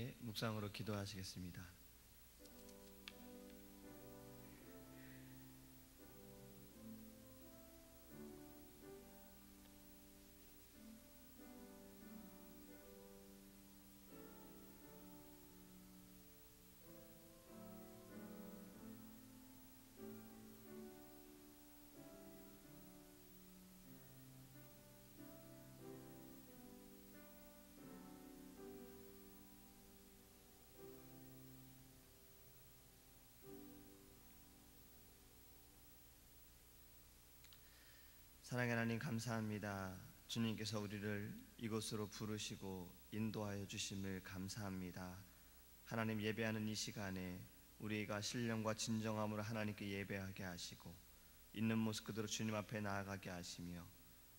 함께 묵상으로 기도하시겠습니다. 사랑의 하나님, 감사합니다. 주님께서 우리를 이곳으로 부르시고 인도하여 주심을 감사합니다. 하나님, 예배하는 이 시간에 우리가 신령과 진정함으로 하나님께 예배하게 하시고 있는 모습 그대로 주님 앞에 나아가게 하시며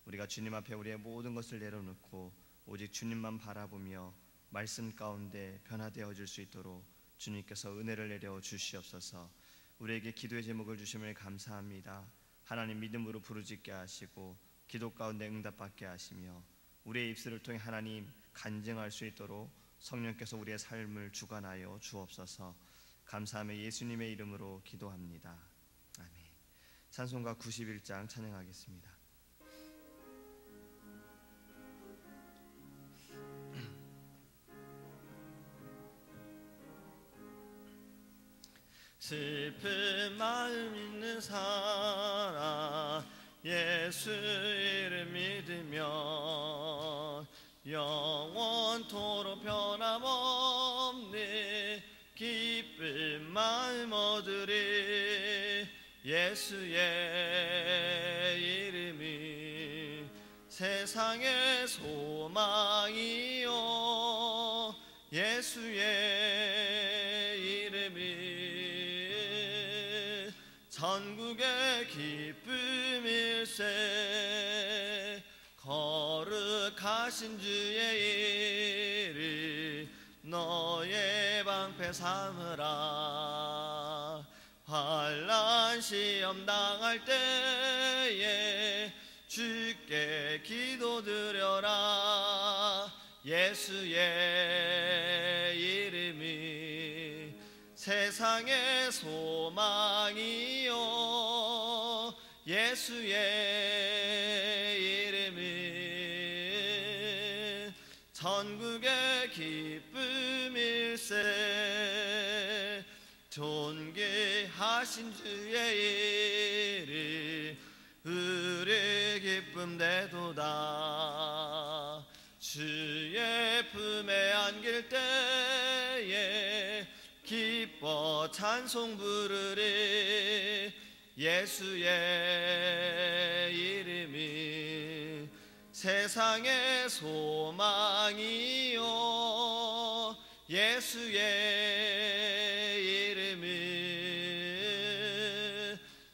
우리가 주님 앞에 우리의 모든 것을 내려놓고 오직 주님만 바라보며 말씀 가운데 변화되어질 수 있도록 주님께서 은혜를 내려 주시옵소서. 우리에게 기도의 제목을 주심을 감사합니다. 하나님, 믿음으로 부르짖게 하시고 기도 가운데 응답받게 하시며 우리의 입술을 통해 하나님 간증할 수 있도록 성령께서 우리의 삶을 주관하여 주옵소서. 감사하며 예수님의 이름으로 기도합니다. 아멘. 찬송가 91장 찬양하겠습니다. 슬픈 마음 있는 사람 예수 이름 믿으며 영원토록 변함없는 기쁜 마음 얻으리. 예수의 이름이 세상의 소망이요 예수의 이름이 전국의 기쁨일세. 거룩하신 주의 이름 너의 방패 삼으라. 환난 시험 당할 때에 주께 기도드려라. 예수의 이름이 세상의 소망이요 예수의 이름이 전국의 기쁨일세. 존귀하신 주의 이름 우리 기쁨 되도다. 주의 품에 안길 때에 기뻐 찬송 부르리. 예수의 이름이 세상의 소망이요 예수의 이름이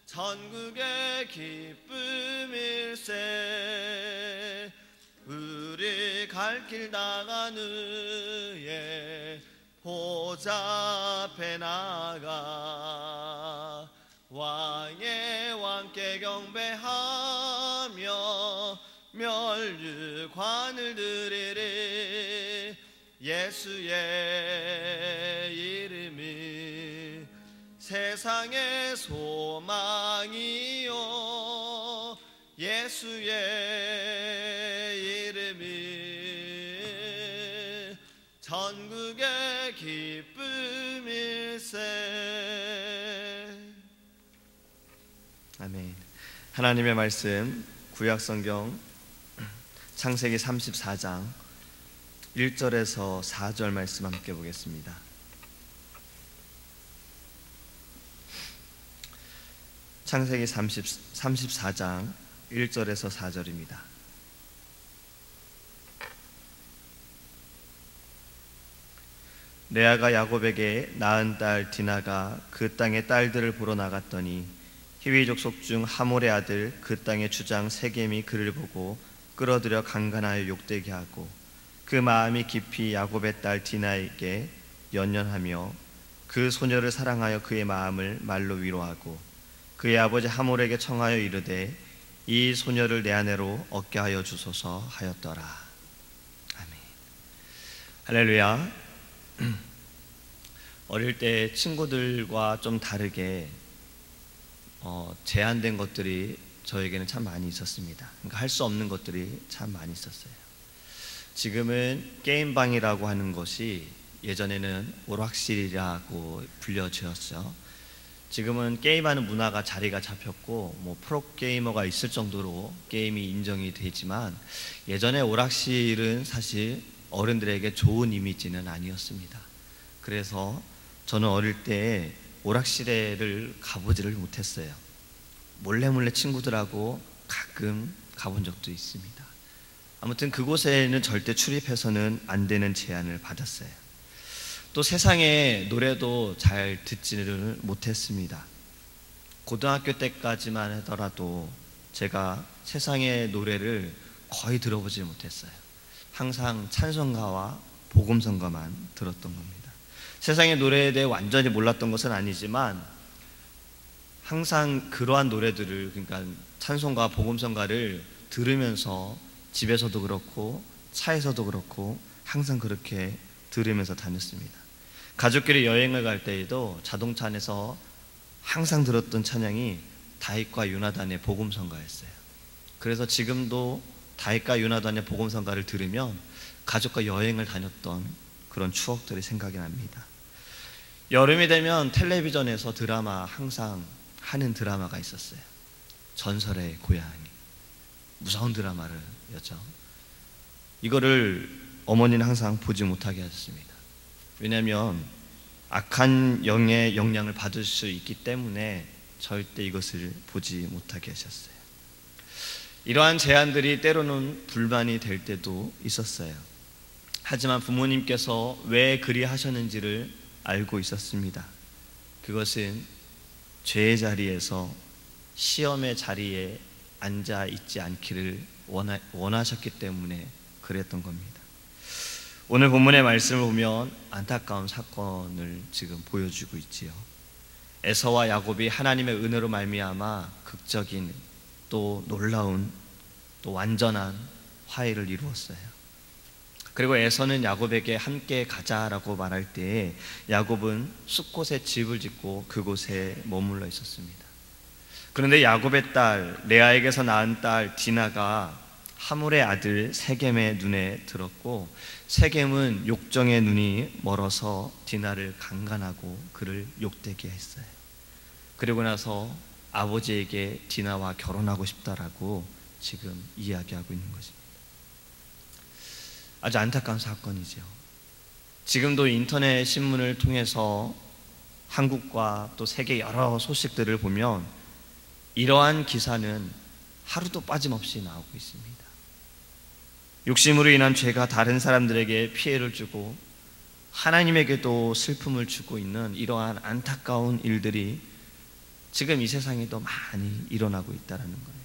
전국의 기쁨일세. 우리 갈 길 나간 후에 보좌 앞에 나가 왕의 왕께 경배하며 멸류관을 드리리. 예수의 이름이 세상의 소망이요 예수의 이름이 전국의 기쁨일세. 아멘. 하나님의 말씀 구약성경 창세기 34장 1절에서 4절 말씀 함께 보겠습니다. 창세기 34장 1절에서 4절입니다. 레아가 야곱에게 낳은 딸 디나가 그 땅의 딸들을 보러 나갔더니 히위 족속 중 하몰의 아들 그 땅의 주장 세겜이 그를 보고 끌어들여 강간하여 욕되게 하고 그 마음이 깊이 야곱의 딸 디나에게 연연하며 그 소녀를 사랑하여 그의 마음을 말로 위로하고 그의 아버지 하몰에게 청하여 이르되 이 소녀를 내 아내로 얻게 하여 주소서 하였더라. 아멘. 할렐루야. 어릴 때 친구들과 좀 다르게 제한된 것들이 저에게는 참 많이 있었습니다. 그러니까 할 수 없는 것들이 참 많이 있었어요. 지금은 게임방이라고 하는 것이 예전에는 오락실이라고 불려졌죠. 지금은 게임하는 문화가 자리가 잡혔고 뭐 프로게이머가 있을 정도로 게임이 인정이 되지만, 예전에 오락실은 사실 어른들에게 좋은 이미지는 아니었습니다. 그래서 저는 어릴 때 오락실에를 가보지를 못했어요. 몰래 친구들하고 가끔 가본 적도 있습니다. 아무튼 그곳에는 절대 출입해서는 안 되는 제한을 받았어요. 또 세상의 노래도 잘 듣지를 못했습니다. 고등학교 때까지만 하더라도 제가 세상의 노래를 거의 들어보지 못했어요. 항상 찬송가와 복음성가만 들었던 겁니다. 세상의 노래에 대해 완전히 몰랐던 것은 아니지만 항상 그러한 노래들을, 그러니까 찬송가, 복음성가를 들으면서 집에서도 그렇고 차에서도 그렇고 항상 그렇게 들으면서 다녔습니다. 가족끼리 여행을 갈 때에도 자동차 안에서 항상 들었던 찬양이 다윗과 요나단의 복음성가였어요. 그래서 지금도 다윗과 요나단의 복음성가를 들으면 가족과 여행을 다녔던 그런 추억들이 생각이 납니다. 여름이 되면 텔레비전에서 드라마, 항상 하는 드라마가 있었어요. 전설의 고양이. 무서운 드라마였죠. 이거를 어머니는 항상 보지 못하게 하셨습니다. 왜냐하면 악한 영의 영향을 받을 수 있기 때문에 절대 이것을 보지 못하게 하셨어요. 이러한 제한들이 때로는 불만이 될 때도 있었어요. 하지만 부모님께서 왜 그리 하셨는지를 알고 있었습니다. 그것은 죄의 자리에서 시험의 자리에 앉아 있지 않기를 원하셨기 때문에 그랬던 겁니다. 오늘 본문의 말씀을 보면 안타까운 사건을 지금 보여주고 있지요. 에서와 야곱이 하나님의 은혜로 말미암아 극적인 또 놀라운 또 완전한 화해를 이루었어요. 그리고 에서는 야곱에게 함께 가자라고 말할 때에 야곱은 숲곳에 집을 짓고 그곳에 머물러 있었습니다. 그런데 야곱의 딸 레아에게서 낳은 딸 디나가 하물의 아들 세겜의 눈에 들었고, 세겜은 욕정의 눈이 멀어서 디나를 강간하고 그를 욕되게 했어요. 그리고 나서 아버지에게 디나와 결혼하고 싶다라고 지금 이야기하고 있는 것입니다. 아주 안타까운 사건이죠. 지금도 인터넷 신문을 통해서 한국과 또 세계 여러 소식들을 보면 이러한 기사는 하루도 빠짐없이 나오고 있습니다. 욕심으로 인한 죄가 다른 사람들에게 피해를 주고 하나님에게도 슬픔을 주고 있는 이러한 안타까운 일들이 지금 이 세상에도 많이 일어나고 있다는 거예요.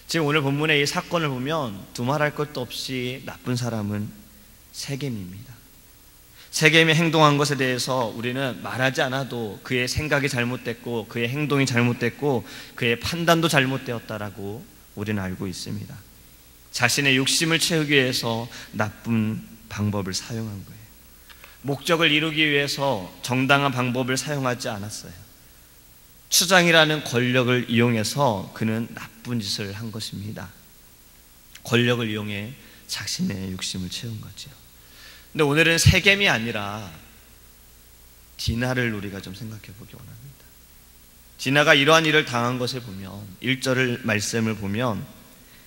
지금 오늘 본문의 이 사건을 보면 두말할 것도 없이 나쁜 사람은 세겜입니다. 세겜이 행동한 것에 대해서 우리는 말하지 않아도 그의 생각이 잘못됐고 그의 행동이 잘못됐고 그의 판단도 잘못되었다라고 우리는 알고 있습니다. 자신의 욕심을 채우기 위해서 나쁜 방법을 사용한 거예요. 목적을 이루기 위해서 정당한 방법을 사용하지 않았어요. 추장이라는 권력을 이용해서 그는 나쁜 짓을 한 것입니다. 권력을 이용해 자신의 욕심을 채운 거죠. 근데 오늘은 세겜이 아니라 디나를 우리가 좀 생각해 보기 원합니다. 디나가 이러한 일을 당한 것을 보면 1절 말씀을 보면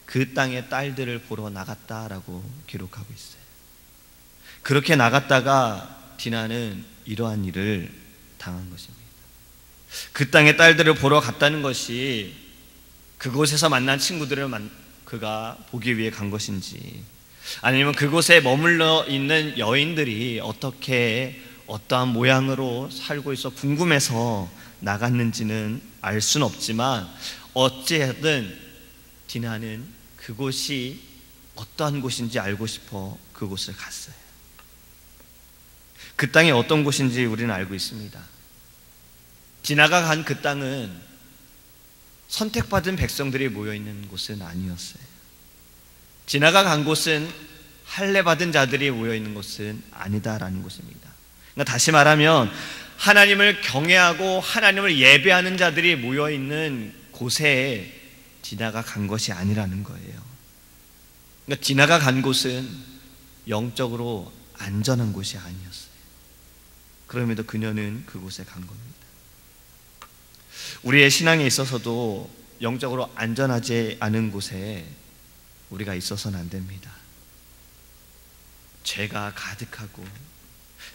그 땅의 딸들을 보러 나갔다라고 기록하고 있어요. 그렇게 나갔다가 디나는 이러한 일을 당한 것입니다. 그 땅의 딸들을 보러 갔다는 것이 그곳에서 만난 친구들을 그가 보기 위해 간 것인지, 아니면 그곳에 머물러 있는 여인들이 어떠한 모양으로 살고 있어 궁금해서 나갔는지는 알 수는 없지만 어찌하든 디나는 그곳이 어떠한 곳인지 알고 싶어 그곳을 갔어요. 그 땅이 어떤 곳인지 우리는 알고 있습니다. 디나가 간 그 땅은 선택받은 백성들이 모여있는 곳은 아니었어요. 디나가 간 곳은 할례 받은 자들이 모여 있는 곳은 아니다라는 것입니다. 그러니까 다시 말하면 하나님을 경외하고 하나님을 예배하는 자들이 모여 있는 곳에 디나가 간 것이 아니라는 거예요. 그러니까 디나가 간 곳은 영적으로 안전한 곳이 아니었어요. 그럼에도 그녀는 그곳에 간 겁니다. 우리의 신앙에 있어서도 영적으로 안전하지 않은 곳에 우리가 있어서는 안 됩니다. 죄가 가득하고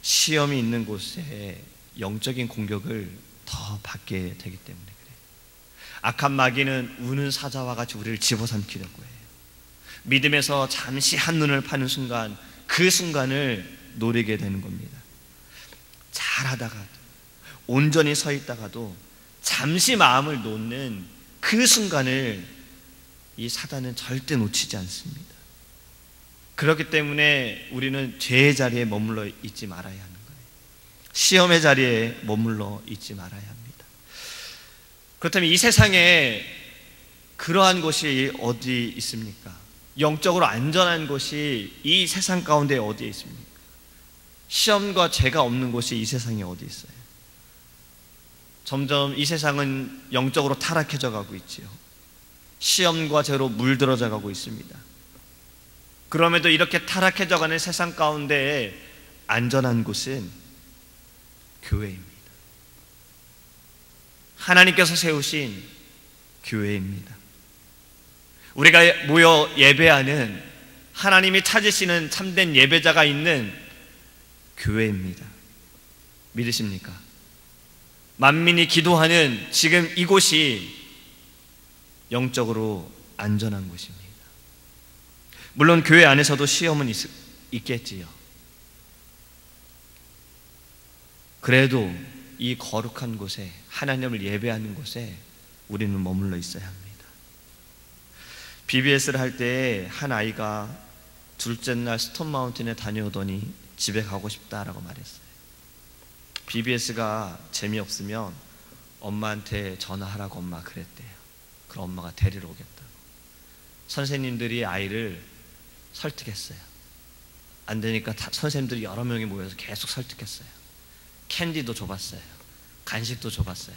시험이 있는 곳에 영적인 공격을 더 받게 되기 때문에 그래요. 악한 마귀는 우는 사자와 같이 우리를 집어삼키려고 해요. 믿음에서 잠시 한눈을 파는 순간, 그 순간을 노리게 되는 겁니다. 잘하다가도, 온전히 서 있다가도 잠시 마음을 놓는 그 순간을 이 사단은 절대 놓치지 않습니다. 그렇기 때문에 우리는 죄의 자리에 머물러 있지 말아야 하는 거예요. 시험의 자리에 머물러 있지 말아야 합니다. 그렇다면 이 세상에 그러한 곳이 어디 있습니까? 영적으로 안전한 곳이 이 세상 가운데 어디에 있습니까? 시험과 죄가 없는 곳이 이 세상에 어디 있어요? 점점 이 세상은 영적으로 타락해져 가고 있지요. 시험과 죄로 물들어져 가고 있습니다. 그럼에도 이렇게 타락해져 가는 세상 가운데 안전한 곳은 교회입니다. 하나님께서 세우신 교회입니다. 우리가 모여 예배하는, 하나님이 찾으시는 참된 예배자가 있는 교회입니다. 믿으십니까? 만민이 기도하는 지금 이곳이 영적으로 안전한 곳입니다. 물론 교회 안에서도 시험은 있겠지요. 그래도 이 거룩한 곳에, 하나님을 예배하는 곳에 우리는 머물러 있어야 합니다. BBS를 할 때 한 아이가 둘째 날 스톤 마운틴에 다녀오더니 집에 가고 싶다라고 말했어요. BBS가 재미없으면 엄마한테 전화하라고 엄마 그랬대요. 그럼 엄마가 데리러 오겠다고. 선생님들이 아이를 설득했어요. 안 되니까 선생님들이 여러 명이 모여서 계속 설득했어요. 캔디도 줘봤어요. 간식도 줘봤어요.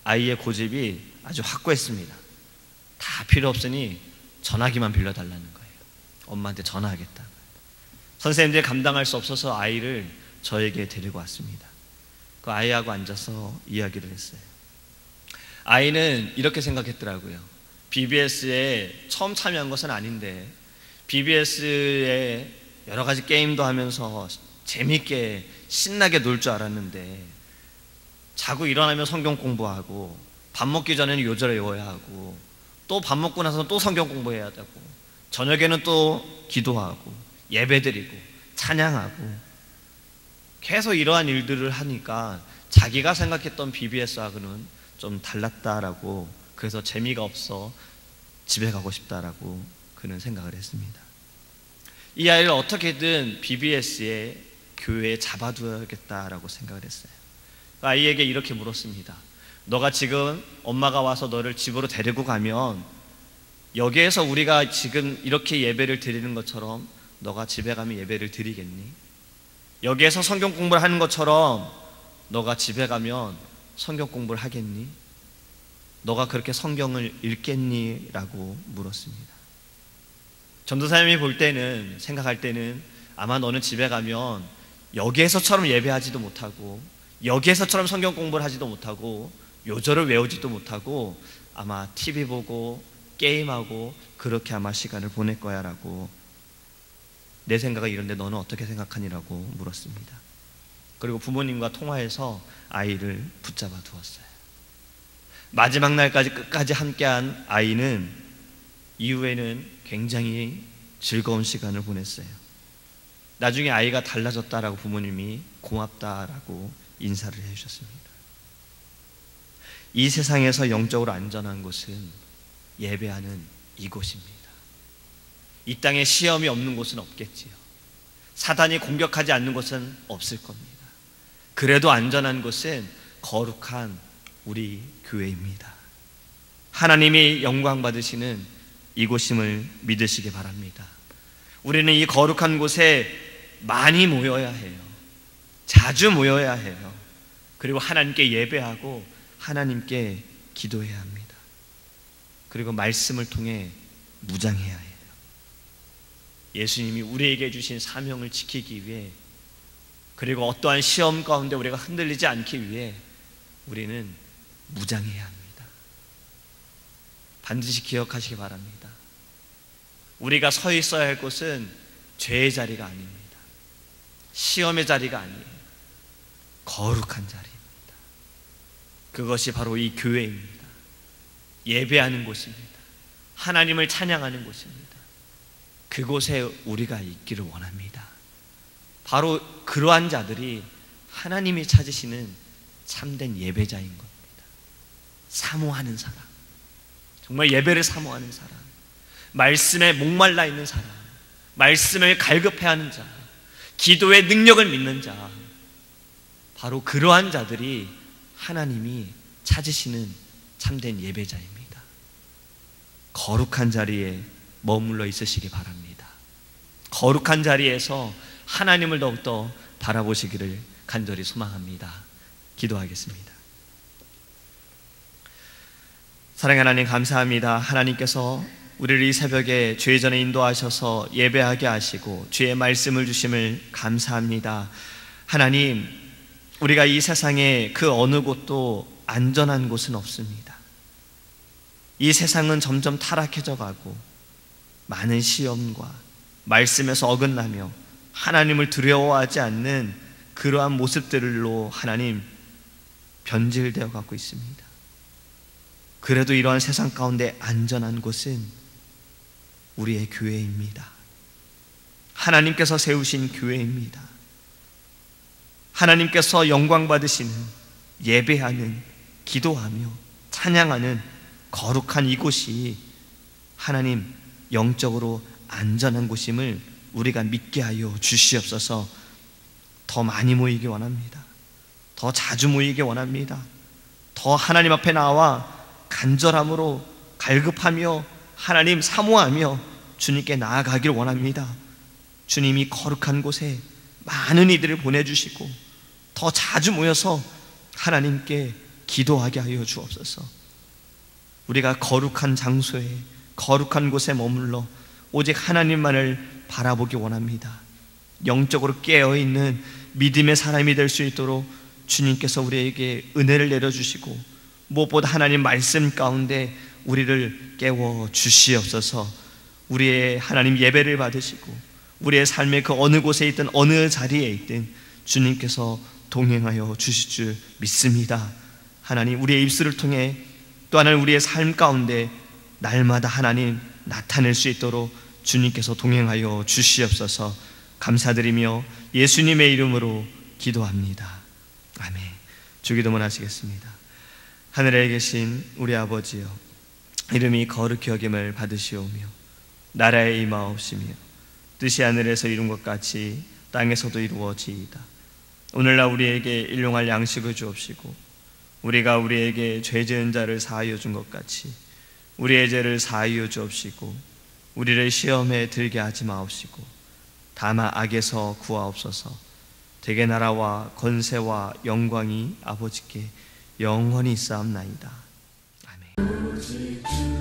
아이의 고집이 아주 확고했습니다. 다 필요 없으니 전화기만 빌려달라는 거예요. 엄마한테 전화하겠다. 선생님들이 감당할 수 없어서 아이를 저에게 데리고 왔습니다. 그 아이하고 앉아서 이야기를 했어요. 아이는 이렇게 생각했더라고요. BBS에 처음 참여한 것은 아닌데 BBS에 여러 가지 게임도 하면서 재밌게 신나게 놀 줄 알았는데 자고 일어나면 성경 공부하고 밥 먹기 전에는 요절을 외워야 하고 또 밥 먹고 나서 또 성경 공부해야 되고 저녁에는 또 기도하고 예배드리고 찬양하고 계속 이러한 일들을 하니까 자기가 생각했던 BBS하고는 좀 달랐다라고, 그래서 재미가 없어 집에 가고 싶다라고 그는 생각을 했습니다. 이 아이를 어떻게든 BBS에, 교회에 잡아두어야겠다라고 생각을 했어요. 아이에게 이렇게 물었습니다. 너가 지금 엄마가 와서 너를 집으로 데리고 가면 여기에서 우리가 지금 이렇게 예배를 드리는 것처럼 너가 집에 가면 예배를 드리겠니? 여기에서 성경 공부를 하는 것처럼 너가 집에 가면 성경 공부를 하겠니? 너가 그렇게 성경을 읽겠니? 라고 물었습니다. 전도사님이 볼 때는, 생각할 때는 아마 너는 집에 가면 여기에서처럼 예배하지도 못하고 여기에서처럼 성경 공부를 하지도 못하고 요절을 외우지도 못하고 아마 TV 보고 게임하고 그렇게 아마 시간을 보낼 거야 라고, 내 생각은 이런데 너는 어떻게 생각하니라고 물었습니다. 그리고 부모님과 통화해서 아이를 붙잡아 두었어요. 마지막 날까지 끝까지 함께한 아이는 이후에는 굉장히 즐거운 시간을 보냈어요. 나중에 아이가 달라졌다라고 부모님이 고맙다라고 인사를 해주셨습니다. 이 세상에서 영적으로 안전한 곳은 예배하는 이곳입니다. 이 땅에 시험이 없는 곳은 없겠지요. 사단이 공격하지 않는 곳은 없을 겁니다. 그래도 안전한 곳은 거룩한 우리 교회입니다. 하나님이 영광 받으시는 이곳임을 믿으시기 바랍니다. 우리는 이 거룩한 곳에 많이 모여야 해요. 자주 모여야 해요. 그리고 하나님께 예배하고 하나님께 기도해야 합니다. 그리고 말씀을 통해 무장해야 해요. 예수님이 우리에게 주신 사명을 지키기 위해, 그리고 어떠한 시험 가운데 우리가 흔들리지 않기 위해 우리는 무장해야 합니다. 반드시 기억하시기 바랍니다. 우리가 서 있어야 할 곳은 죄의 자리가 아닙니다. 시험의 자리가 아니에요. 거룩한 자리입니다. 그것이 바로 이 교회입니다. 예배하는 곳입니다. 하나님을 찬양하는 곳입니다. 그곳에 우리가 있기를 원합니다. 바로 그러한 자들이 하나님이 찾으시는 참된 예배자인 겁니다. 사모하는 사람, 정말 예배를 사모하는 사람, 말씀에 목말라 있는 사람, 말씀을 갈급해하는 자, 기도의 능력을 믿는 자, 바로 그러한 자들이 하나님이 찾으시는 참된 예배자입니다. 거룩한 자리에 머물러 있으시기 바랍니다. 거룩한 자리에서 하나님을 더욱더 바라보시기를 간절히 소망합니다. 기도하겠습니다. 사랑하는 하나님, 감사합니다. 하나님께서 우리를 이 새벽에 죄 전에 인도하셔서 예배하게 하시고 주의 말씀을 주심을 감사합니다. 하나님, 우리가 이 세상에 그 어느 곳도 안전한 곳은 없습니다. 이 세상은 점점 타락해져 가고 많은 시험과 말씀에서 어긋나며 하나님을 두려워하지 않는 그러한 모습들로 하나님 변질되어 가고 있습니다. 그래도 이러한 세상 가운데 안전한 곳은 우리의 교회입니다. 하나님께서 세우신 교회입니다. 하나님께서 영광 받으시는, 예배하는, 기도하며 찬양하는 거룩한 이곳이 하나님 영적으로 안전한 곳임을 우리가 믿게 하여 주시옵소서. 더 많이 모이기 원합니다. 더 자주 모이기 원합니다. 더 하나님 앞에 나와 간절함으로 갈급하며 하나님 사모하며 주님께 나아가기를 원합니다. 주님이 거룩한 곳에 많은 이들을 보내주시고 더 자주 모여서 하나님께 기도하게 하여 주옵소서. 우리가 거룩한 장소에, 거룩한 곳에 머물러 오직 하나님만을 바라보기 원합니다. 영적으로 깨어있는 믿음의 사람이 될 수 있도록 주님께서 우리에게 은혜를 내려주시고 무엇보다 하나님 말씀 가운데 우리를 깨워 주시옵소서. 우리의 하나님 예배를 받으시고 우리의 삶의 그 어느 곳에 있든 어느 자리에 있든 주님께서 동행하여 주실 줄 믿습니다. 하나님, 우리의 입술을 통해 또 하나님 우리의 삶 가운데 날마다 하나님 나타낼 수 있도록 주님께서 동행하여 주시옵소서. 감사드리며 예수님의 이름으로 기도합니다. 아멘. 주기도문 하시겠습니다. 하늘에 계신 우리 아버지여, 이름이 거룩히 여김을 받으시오며 나라에 임하옵시며 뜻이 하늘에서 이룬 것 같이 땅에서도 이루어지이다. 오늘날 우리에게 일용할 양식을 주옵시고 우리가 우리에게 죄 지은 자를 사하여 준 것 같이 우리의 죄를 사하여 주옵시고 우리를 시험에 들게 하지 마옵시고 다만 악에서 구하옵소서. 되게 나라와 권세와 영광이 아버지께 영원히 있사옵나이다. 아멘.